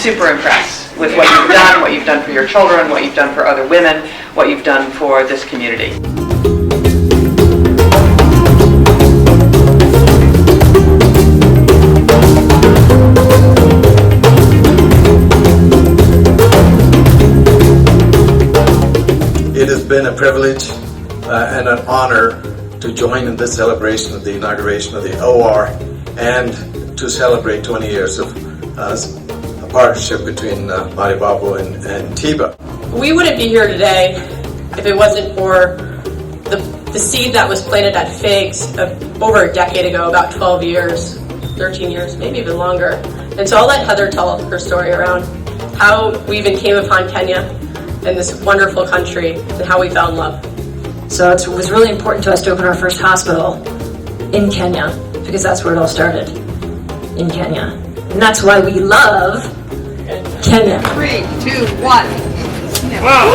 super impressed with what you've done for your children, what you've done for other women, what you've done for this community. It has been a privilege and an honor to join in this celebration of the inauguration of the OR and to celebrate 20 years of a partnership between Matibabu and Tiba. We wouldn't be here today if it wasn't for the seed that was planted at Figs over a decade ago, about 12 years, 13 years, maybe even longer. And so I'll let Heather tell her story around how we even came upon Kenya and this wonderful country and how we found love. So it was really important to us to open our first hospital in Kenya because that's where it all started, in Kenya. And that's why we love Kenya. 3, 2, 1. Wow.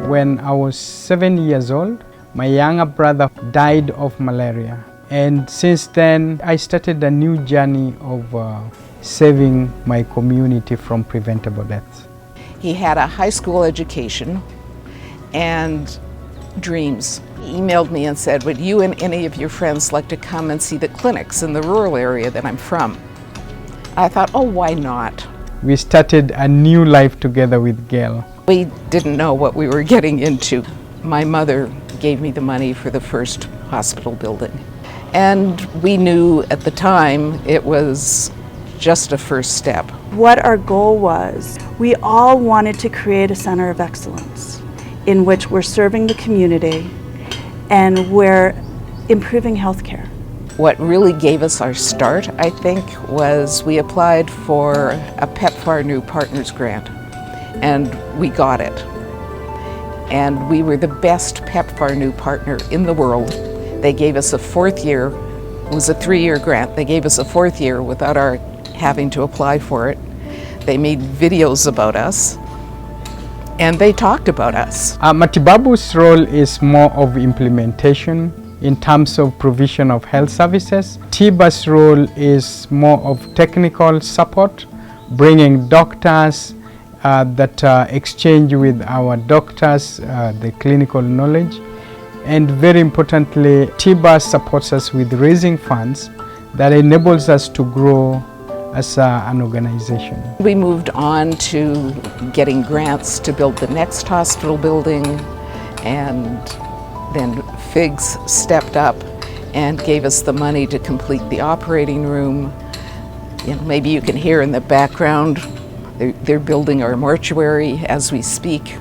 When I was 7 years old, my younger brother died of malaria. And since then, I started a new journey of saving my community from preventable deaths. He had a high school education and dreams. He emailed me and said, would you and any of your friends like to come and see the clinics in the rural area that I'm from? I thought, oh, why not? We started a new life together with Gail. We didn't know what we were getting into. My mother gave me the money for the first hospital building. And we knew at the time it was just a first step. What our goal was, we all wanted to create a center of excellence in which we're serving the community and we're improving healthcare. What really gave us our start, I think, was we applied for a PEPFAR New Partners Grant, and we got it. And we were the best PEPFAR New Partner in the world. They gave us a fourth year. It was a 3-year grant. They gave us a fourth year without our having to apply for it. They made videos about us, and they talked about us. Matibabu's role is more of implementation in terms of provision of health services. Tiba's role is more of technical support, bringing doctors that exchange with our doctors the clinical knowledge. And very importantly, Tiba supports us with raising funds that enables us to grow as an organization. We moved on to getting grants to build the next hospital building, and then Figs stepped up and gave us the money to complete the operating room. You know, maybe you can hear in the background, they're building our mortuary as we speak.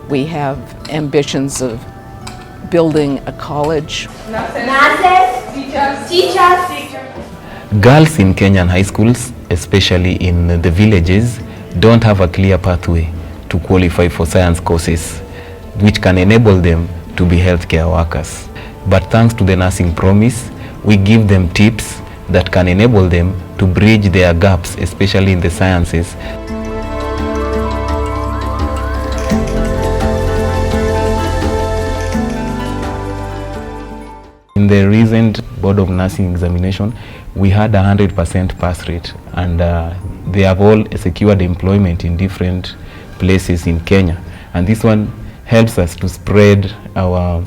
We have ambitions of building a college. Nurses, teachers. Girls in Kenyan high schools, especially in the villages, don't have a clear pathway to qualify for science courses, which can enable them to be healthcare workers. But thanks to the Nursing Promise, we give them tips that can enable them to bridge their gaps, especially in the sciences. In the recent Board of Nursing examination, we had 100% pass rate, and they have all secured employment in different places in Kenya. And this one helps us to spread our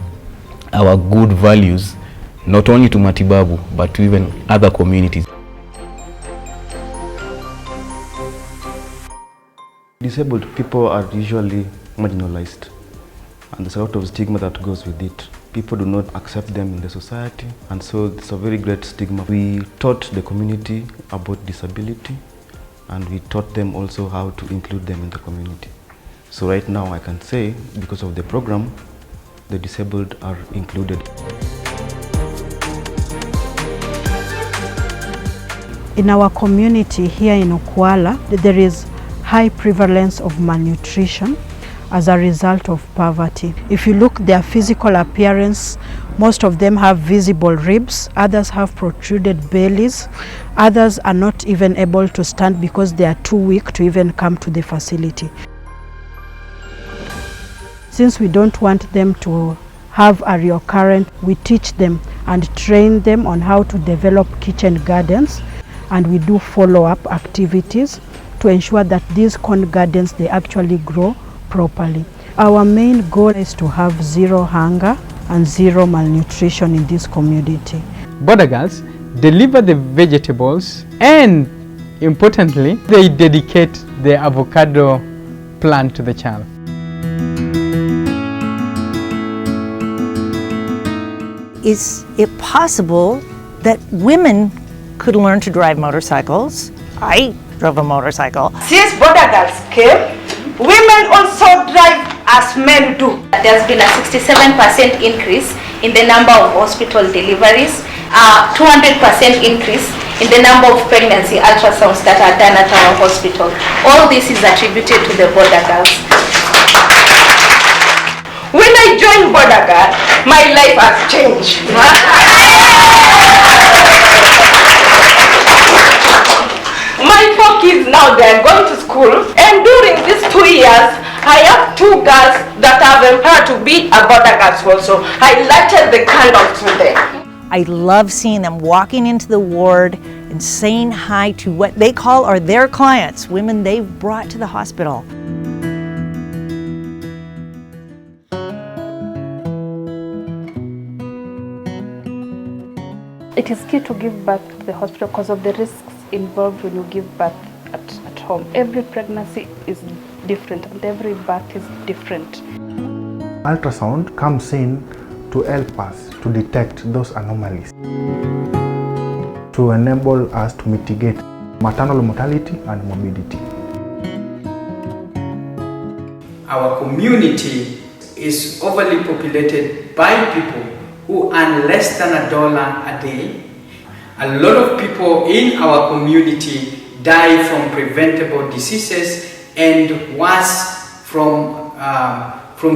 good values, not only to Matibabu, but to even other communities. Disabled people are usually marginalized, and there's a lot of stigma that goes with it. People do not accept them in the society, and so it's a very great stigma. We taught the community about disability, and we taught them also how to include them in the community. So right now I can say, because of the program, the disabled are included. In our community here in Okwala, there is high prevalence of malnutrition, as a result of poverty. If you look their physical appearance, most of them have visible ribs, others have protruded bellies, others are not even able to stand because they are too weak to even come to the facility. Since we don't want them to have a recurrent, we teach them and train them on how to develop kitchen gardens, and we do follow-up activities to ensure that these corn gardens, they actually grow properly. Our main goal is to have zero hunger and zero malnutrition in this community. Boda Girls deliver the vegetables, and importantly, they dedicate the avocado plant to the child. Is it possible that women could learn to drive motorcycles? I drove a motorcycle. Since Boda Girls came, women also drive as men do. There's been a 67% increase in the number of hospital deliveries, 200% increase in the number of pregnancy ultrasounds that are done at our hospital. All this is attributed to the Boda Girls. When I joined Boda Girls, my life has changed. My 4 kids now, they are going to school, and during these 2 years, I have 2 girls that I've empowered to be a Boda Girls also. I lighted the candles to them. I love seeing them walking into the ward and saying hi to what they call are their clients, women they've brought to the hospital. It is key to give birth to the hospital because of the risks involved when you give birth at home. Every pregnancy is different and every birth is different. Ultrasound comes in to help us to detect those anomalies, to enable us to mitigate maternal mortality and morbidity. Our community is overly populated by people who earn less than $1 a day. A lot of people in our community die from preventable diseases and worse from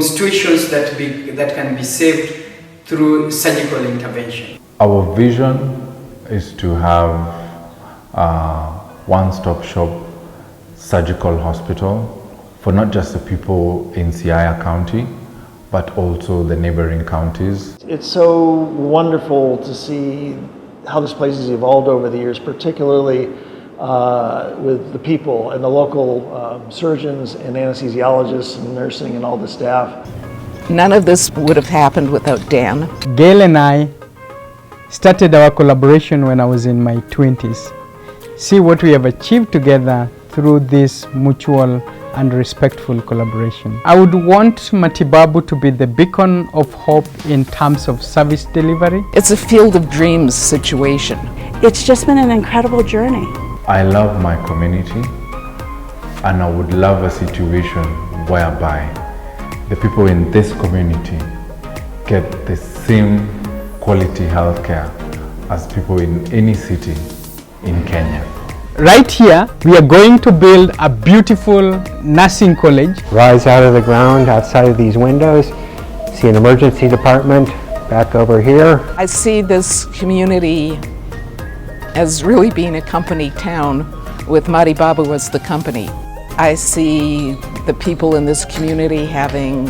situations that can be saved through surgical intervention. Our vision is to have a one-stop shop surgical hospital for not just the people in Siaya County, but also the neighboring counties. It's so wonderful to see how this place has evolved over the years, particularly with the people and the local surgeons and anesthesiologists and nursing and all the staff. None of this would have happened without Dan. Gail and I started our collaboration when I was in my 20s. See what we have achieved together through this mutual and respectful collaboration. I would want Matibabu to be the beacon of hope in terms of service delivery. It's a field of dreams situation. It's just been an incredible journey. I love my community, and I would love a situation whereby the people in this community get the same quality healthcare as people in any city in Kenya. Right here, we are going to build a beautiful nursing college. Rise out of the ground outside of these windows, see an emergency department back over here. I see this community as really being a company town with Matibabu as the company. I see the people in this community having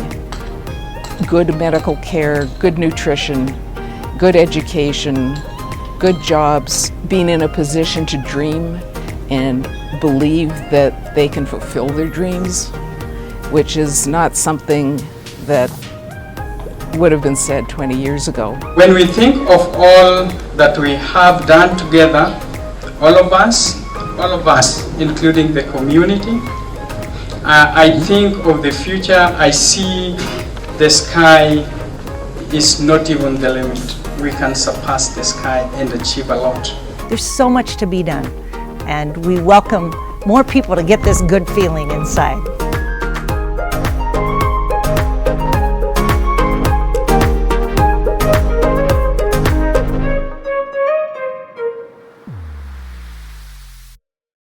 good medical care, good nutrition, good education, good jobs, being in a position to dream and believe that they can fulfill their dreams, which is not something that would have been said 20 years ago. When we think of all that we have done together, all of us, including the community, I think of the future. I see the sky is not even the limit. We can surpass the sky and achieve a lot. There's so much to be done, and we welcome more people to get this good feeling inside.